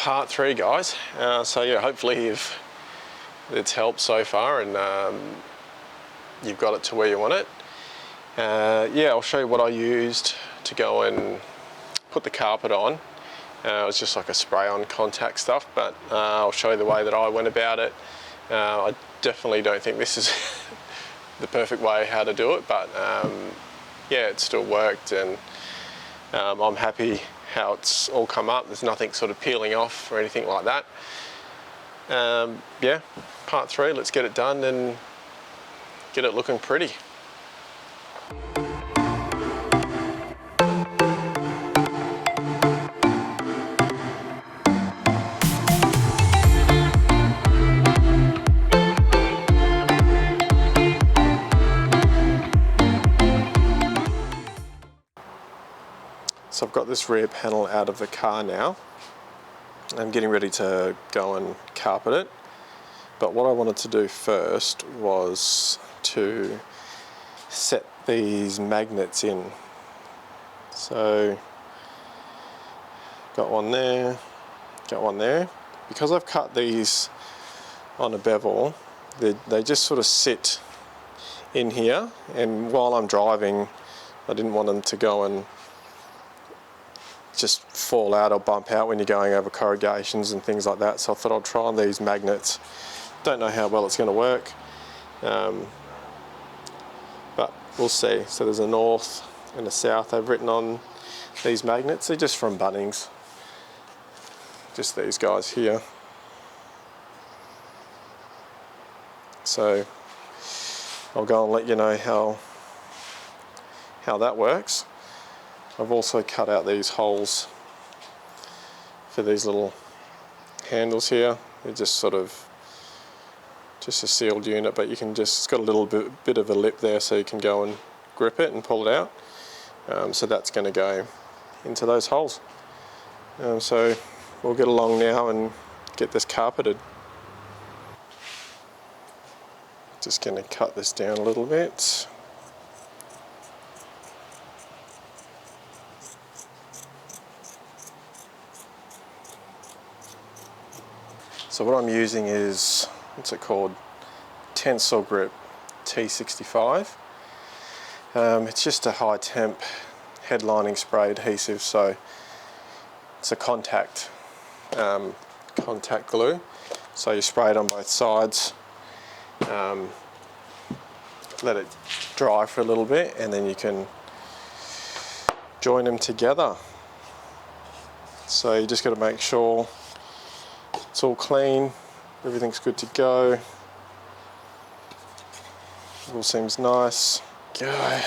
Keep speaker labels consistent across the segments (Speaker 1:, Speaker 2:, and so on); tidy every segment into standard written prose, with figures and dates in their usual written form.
Speaker 1: part 3, guys. So yeah, hopefully it's helped so far, and you've got it to where you want it. Yeah, I'll show you what I used to go and put the carpet on. It was just like a spray-on contact stuff, but I'll show you the way that I went about it. I definitely don't think this is the perfect way how to do it, but yeah, it still worked, and I'm happy how it's all come up. There's nothing sort of peeling off or anything like that. Yeah, part 3, let's get it done and get it looking pretty. So I've got this rear panel out of the car now. I'm getting ready to go and carpet it. But what I wanted to do first was to set these magnets in. So got one there, got one there. Because I've cut these on a bevel, they just sort of sit in here, and while I'm driving I didn't want them to go and just fall out or bump out when you're going over corrugations and things like that. So I thought I'd try these magnets. Don't know how well it's going to work, but we'll see. So there's a north and a south I've written on these magnets. They're just from Bunnings, just these guys here. So I'll go and let you know how that works. I've also cut out these holes for these little handles here. They're just sort of just a sealed unit, but you can just, it's got a little bit of a lip there, so you can go and grip it and pull it out. So that's going to go into those holes. So we'll get along now and get this carpeted. Just going to cut this down a little bit. So what I'm using is, what's it called? Tensile Grip T65. It's just a high temp headlining spray adhesive, so it's a contact glue. So you spray it on both sides, let it dry for a little bit, and then you can join them together. So you just got to make sure it's all clean, everything's good to go. It all seems nice. Go.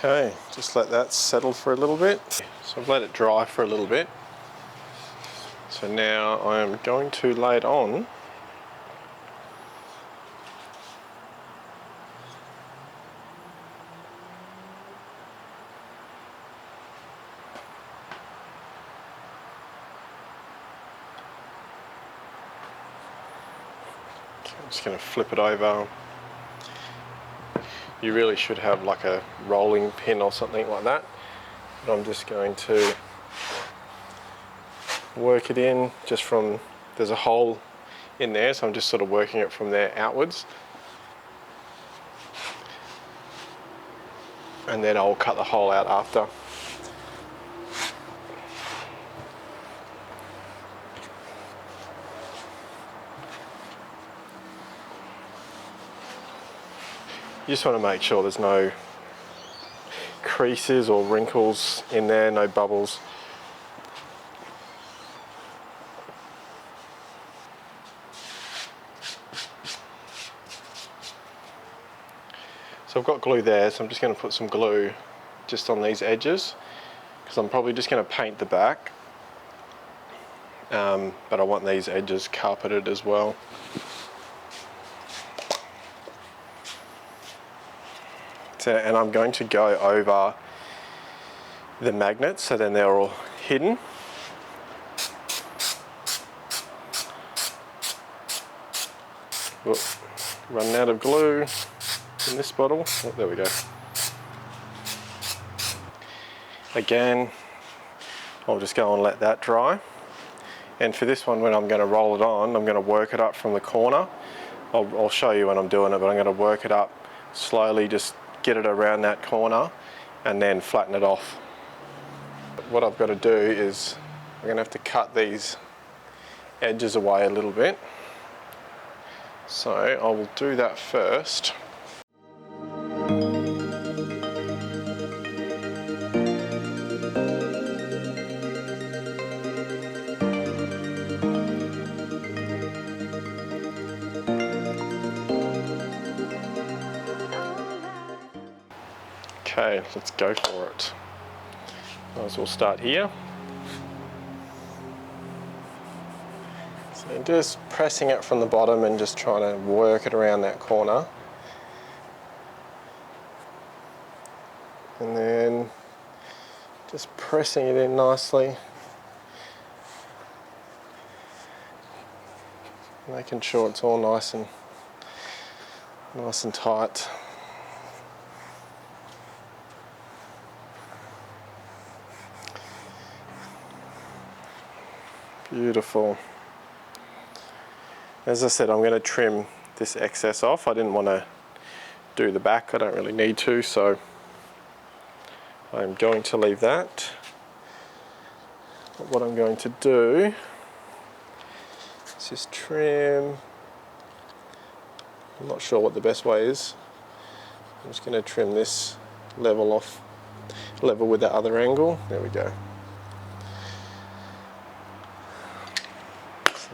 Speaker 1: Okay, just let that settle for a little bit. So I've let it dry for a little bit. So now I'm going to lay it on. Okay, I'm just going to flip it over. You really should have like a rolling pin or something like that, but I'm just going to work it in just from, there's a hole in there, so I'm just sort of working it from there outwards, and then I'll cut the hole out after. You just want to make sure there's no creases or wrinkles in there, no bubbles. So I've got glue there, so I'm just going to put some glue just on these edges, because I'm probably just going to paint the back, but I want these edges carpeted as well. So, and I'm going to go over the magnets so then they're all hidden. Whoop, running out of glue in this bottle. Oh, there we go. Again, I'll just go and let that dry. And for this one, when I'm going to roll it on, I'm going to work it up from the corner. I'll show you when I'm doing it, but I'm going to work it up slowly, just get it around that corner and then flatten it off. What I've got to do is I'm going to have to cut these edges away a little bit. So I will do that first. Okay, let's go for it. Might as well start here. So just pressing it from the bottom and just trying to work it around that corner. And then just pressing it in nicely. Making sure it's all nice and tight. Beautiful. As I said, I'm going to trim this excess off. I didn't want to do the back. I don't really need to, so I'm going to leave that. But what I'm going to do is just trim. I'm not sure what the best way is. I'm just going to trim this level off, level with the other angle. There we go.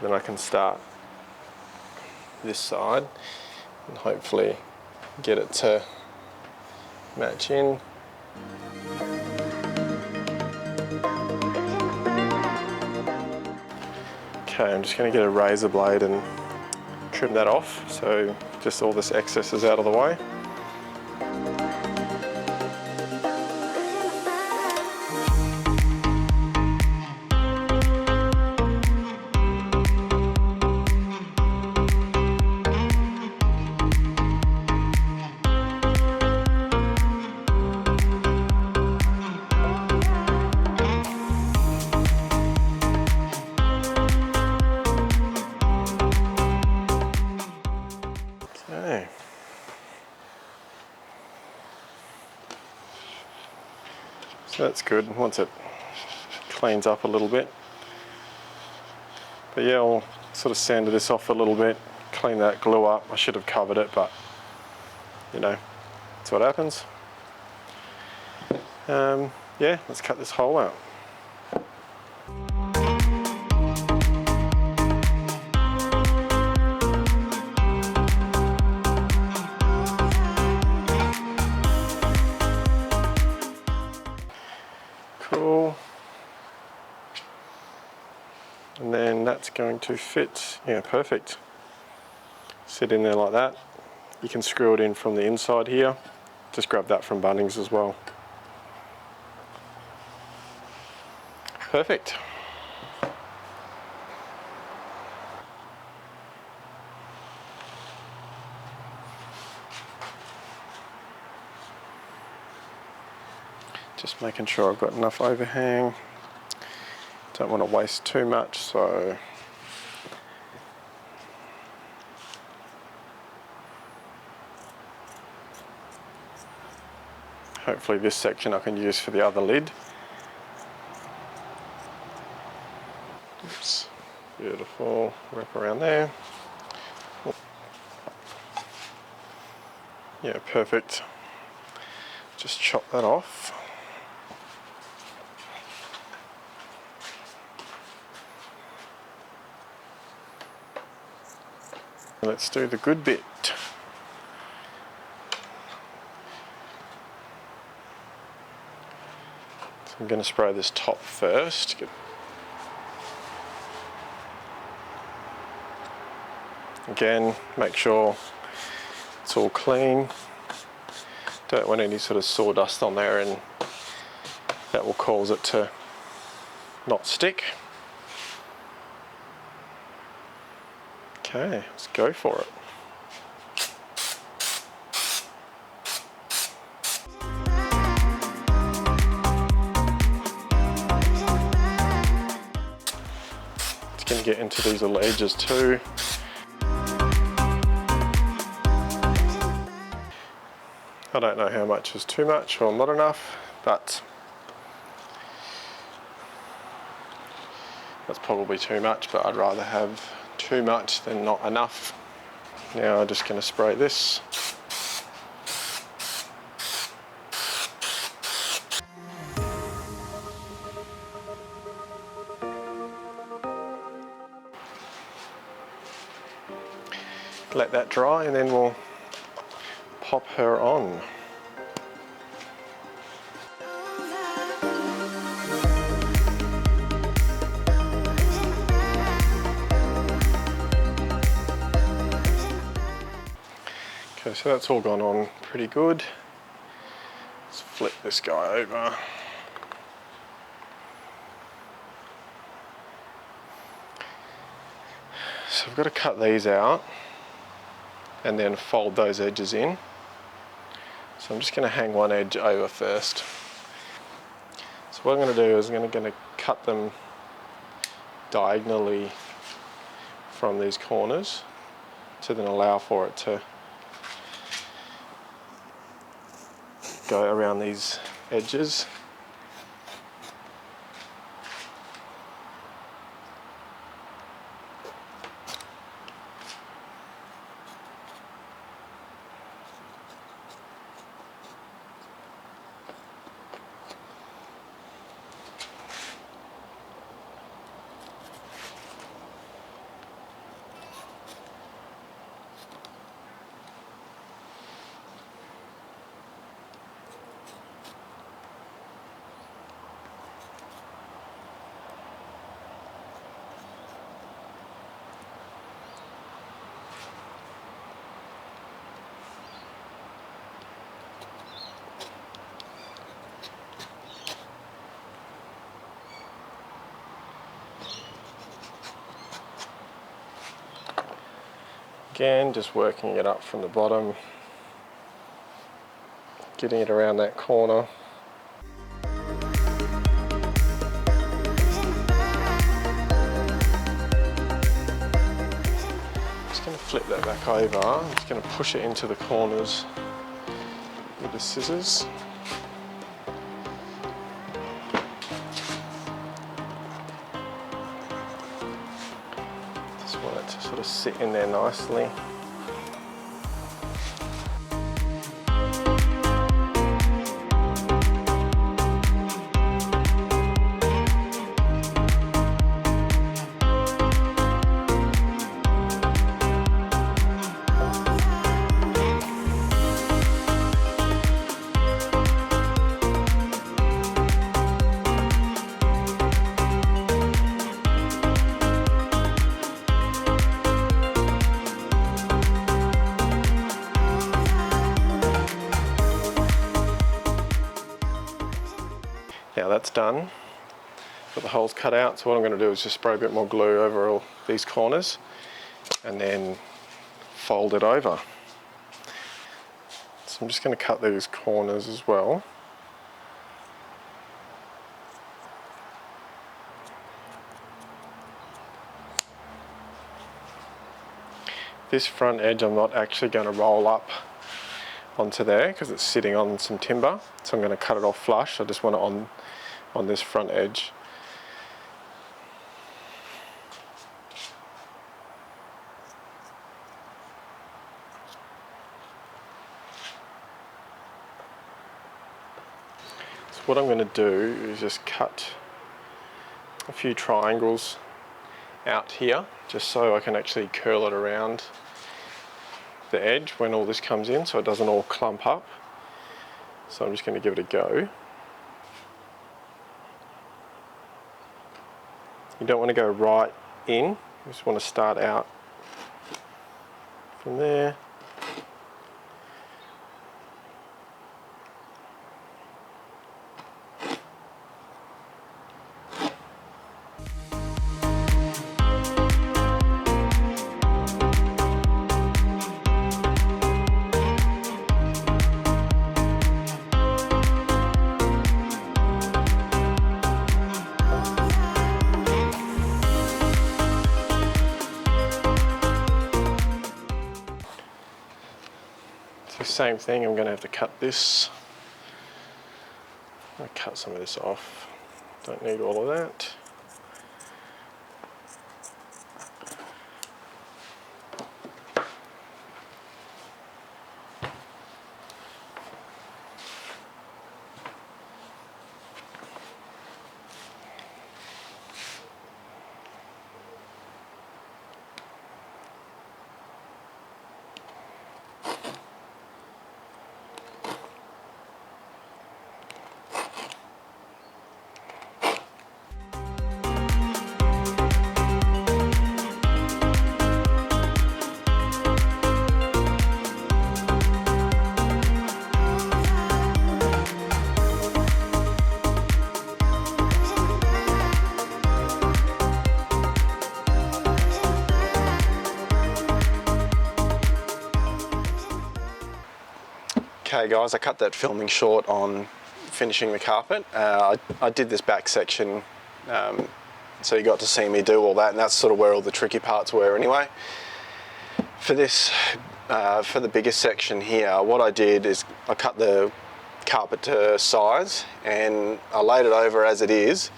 Speaker 1: Then I can start this side and hopefully get it to match in. Okay, I'm just going to get a razor blade and trim that off so just all this excess is out of the way. Okay. So that's good once it cleans up a little bit. But yeah, I'll sort of sand this off a little bit, clean that glue up. I should have covered it, but you know, that's what happens. Yeah, let's cut this hole out. Cool. And then that's going to fit, yeah, perfect. Sit in there like that. You can screw it in from the inside here. Just grab that from Bunnings as well. Perfect. Just making sure I've got enough overhang. Don't want to waste too much, so hopefully this section I can use for the other lid. Oops, beautiful. Wrap around there. Yeah, perfect. Just chop that off. Let's do the good bit. I'm going to spray this top first. Again, make sure it's all clean. Don't want any sort of sawdust on there, and that will cause it to not stick. Okay, let's go for it. It's going to get into these little edges too. I don't know how much is too much or not enough, but that's probably too much, but I'd rather have too much than not enough. Now I'm just going to spray this. Let that dry and then we'll pop her on. Okay, so that's all gone on pretty good. Let's flip this guy over. So I've got to cut these out and then fold those edges in. So I'm just going to hang one edge over first. So what I'm going to do is I'm going to cut them diagonally from these corners to then allow for it to go around these edges. Again, just working it up from the bottom, getting it around that corner. Just going to flip that back over. I'm just going to push it into the corners with the scissors. Just want it to sort of sit in there nicely. Now that's done. Got the holes cut out, so what I'm going to do is just spray a bit more glue over all these corners and then fold it over. So I'm just going to cut these corners as well. This front edge I'm not actually going to roll up onto there because it's sitting on some timber, so I'm going to cut it off flush. I just want it on this front edge. So what I'm going to do is just cut a few triangles out here just so I can actually curl it around the edge when all this comes in so it doesn't all clump up. So I'm just going to give it a go. You don't want to go right in, you just want to start out from there. Same thing, I'm going to have to cut this. I'll cut some of this off. Don't need all of that. Okay guys, I cut that filming short on finishing the carpet. I did this back section so you got to see me do all that, and that's sort of where all the tricky parts were anyway. For this, for the biggest section here, what I did is I cut the carpet to size and I laid it over as it is,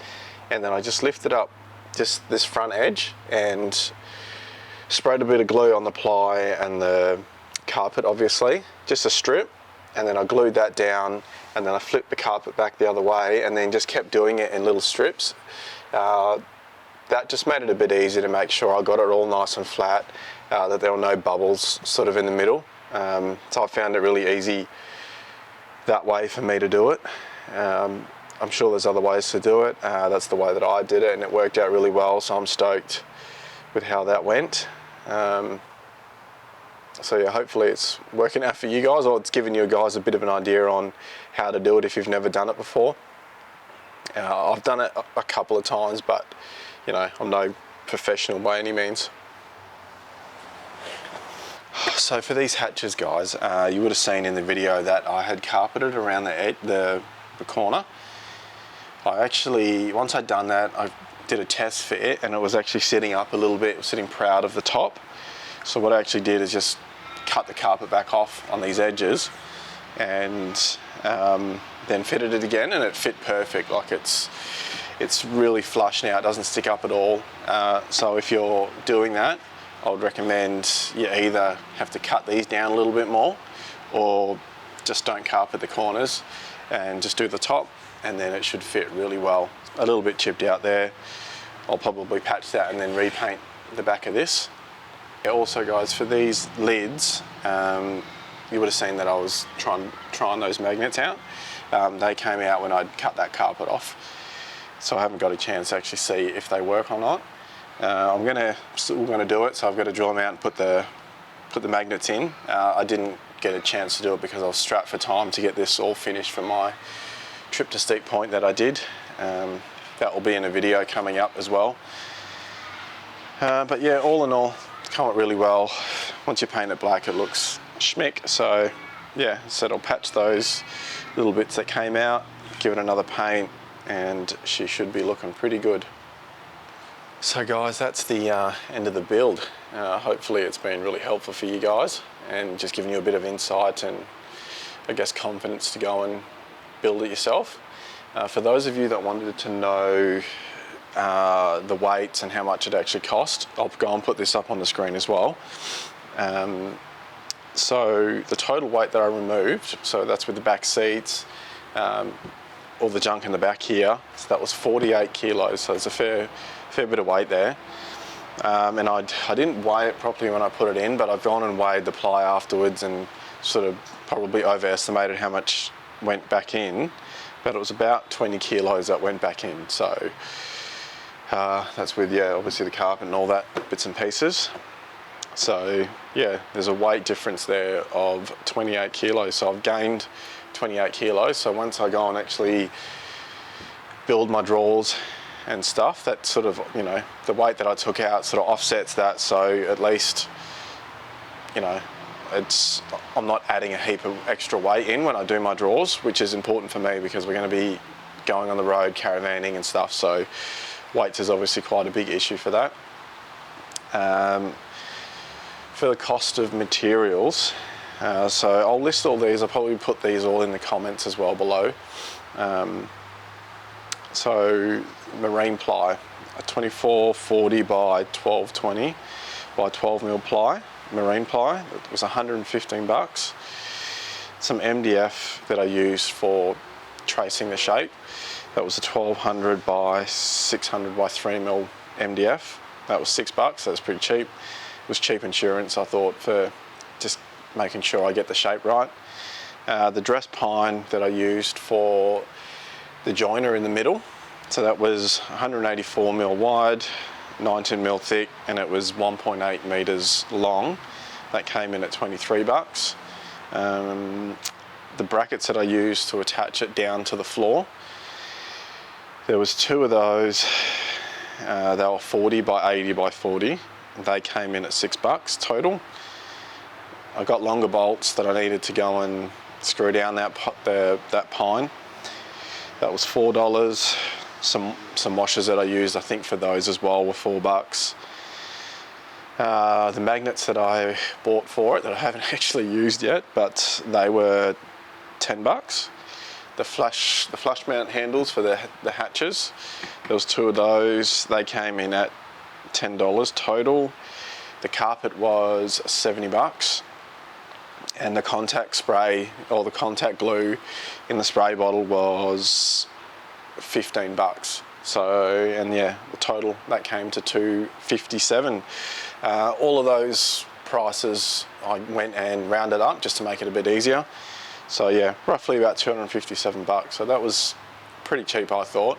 Speaker 1: and then I just lifted up just this front edge and sprayed a bit of glue on the ply and the carpet, obviously, just a strip. And then I glued that down, and then I flipped the carpet back the other way, and then just kept doing it in little strips. That just made it a bit easier to make sure I got it all nice and flat, that there were no bubbles sort of in the middle. So I found it really easy that way for me to do it. I'm sure there's other ways to do it. That's the way that I did it, and it worked out really well, so I'm stoked with how that went. So yeah, hopefully it's working out for you guys, or it's giving you guys a bit of an idea on how to do it if you've never done it before. I've done it a couple of times, but you know, I'm no professional by any means. So for these hatches, guys, you would have seen in the video that I had carpeted around the corner. I actually, once I'd done that, I did a test fit, and it was actually sitting up a little bit, it was sitting proud of the top. So what I actually did is just cut the carpet back off on these edges, and then fitted it again, and it fit perfect. Like it's really flush now, it doesn't stick up at all. So if you're doing that, I would recommend you either have to cut these down a little bit more, or just don't carpet the corners and just do the top, and then it should fit really well. A little bit chipped out there. I'll probably patch that and then repaint the back of this. Also guys, for these lids, you would have seen that I was trying those magnets out. They came out when I'd cut that carpet off, so I haven't got a chance to actually see if they work or not. I'm still gonna do it, so I've got to drill them out and put the magnets in. I didn't get a chance to do it because I was strapped for time to get this all finished for my trip to Steep Point that I did. That will be in a video coming up as well. But yeah, all in all, come up really well. Once you paint it black, it looks schmick. So yeah, so I'll patch those little bits that came out, give it another paint, and she should be looking pretty good. So guys, that's the end of the build. Hopefully it's been really helpful for you guys, and just giving you a bit of insight and I guess confidence to go and build it yourself. For those of you that wanted to know the weights and how much it actually cost, I'll go and put this up on the screen as well. So the total weight that I removed, so that's with the back seats, all the junk in the back here, so that was 48 kilos, so it's a fair bit of weight there. And I didn't weigh it properly when I put it in, but I've gone and weighed the ply afterwards and sort of probably overestimated how much went back in, but it was about 20 kilos that went back in. So That's with, yeah, obviously the carpet and all that bits and pieces. So yeah, there's a weight difference there of 28 kilos. So I've gained 28 kilos. So once I go and actually build my drawers and stuff, that sort of, you know, the weight that I took out sort of offsets that. So at least, you know, I'm not adding a heap of extra weight in when I do my drawers, which is important for me because we're going to be going on the road, caravanning and stuff. So weight is obviously quite a big issue for that. For the cost of materials, so I'll list all these. I'll probably put these all in the comments as well below. So marine ply, a 2440 by 1220 by 12 mil ply, marine ply, it was 115 bucks. Some MDF that I used for tracing the shape, that was a 1200 by 600 by 3 mil MDF. That was $6, that's pretty cheap. It was cheap insurance, I thought, for just making sure I get the shape right. The dress pine that I used for the joiner in the middle, so that was 184 mil wide, 19 mil thick, and it was 1.8 meters long. That came in at $23. The brackets that I used to attach it down to the floor, there was 2 of those. They were 40 by 80 by 40. They came in at $6 total. I got longer bolts that I needed to go and screw down that pine. That was $4. Some washers that I used, I think, for those as well were $4. The magnets that I bought for it that I haven't actually used yet, but they were $10. The flush mount handles for the hatches, there was 2 of those. They came in at $10 total. The carpet was $70, and the contact spray or the contact glue in the spray bottle was $15. So, and yeah, the total that came to $257. All of those prices I went and rounded up just to make it a bit easier. So yeah, roughly about $257. So that was pretty cheap, I thought.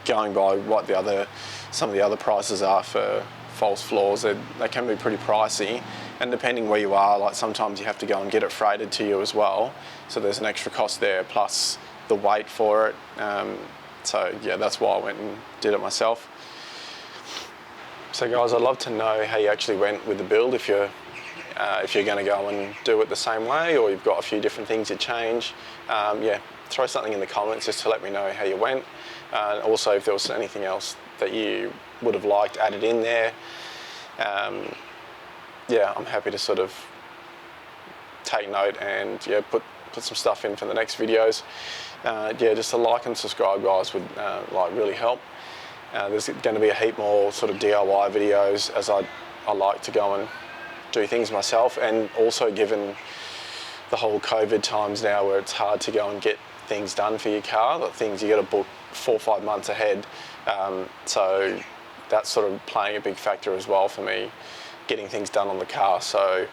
Speaker 1: Going by what some of the other prices are for false floors, they can be pretty pricey. And depending where you are, like sometimes you have to go and get it freighted to you as well. So there's an extra cost there, plus the weight for it. So yeah, that's why I went and did it myself. So guys, I'd love to know how you actually went with the build, if you're going to go and do it the same way, or you've got a few different things you change. Yeah, throw something in the comments just to let me know how you went. Also, if there was anything else that you would have liked added in there. Yeah, I'm happy to sort of take note and yeah, put some stuff in for the next videos. Yeah, just a like and subscribe, guys, would like really help. There's going to be a heap more sort of DIY videos, as I like to go and do things myself, and also given the whole COVID times now where it's hard to go and get things done for your car, like things you got to book 4 or 5 months ahead. So that's sort of playing a big factor as well for me, getting things done on the car. So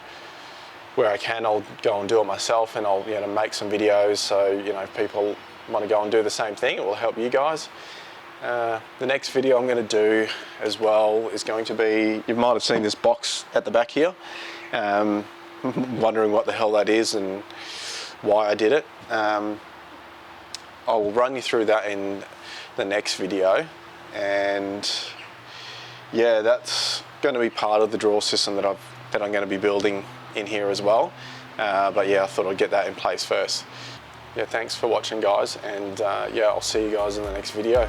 Speaker 1: where I can, I'll go and do it myself, and I'll make some videos. So if people want to go and do the same thing, it will help you guys. The next video I'm going to do as well is going to be, you might have seen this box at the back here, wondering what the hell that is and why I did it. I will run you through that in the next video, and yeah, that's going to be part of the drawer system that I'm going to be building in here as well. But yeah, I thought I'd get that in place first. Yeah, thanks for watching, guys, and yeah, I'll see you guys in the next video.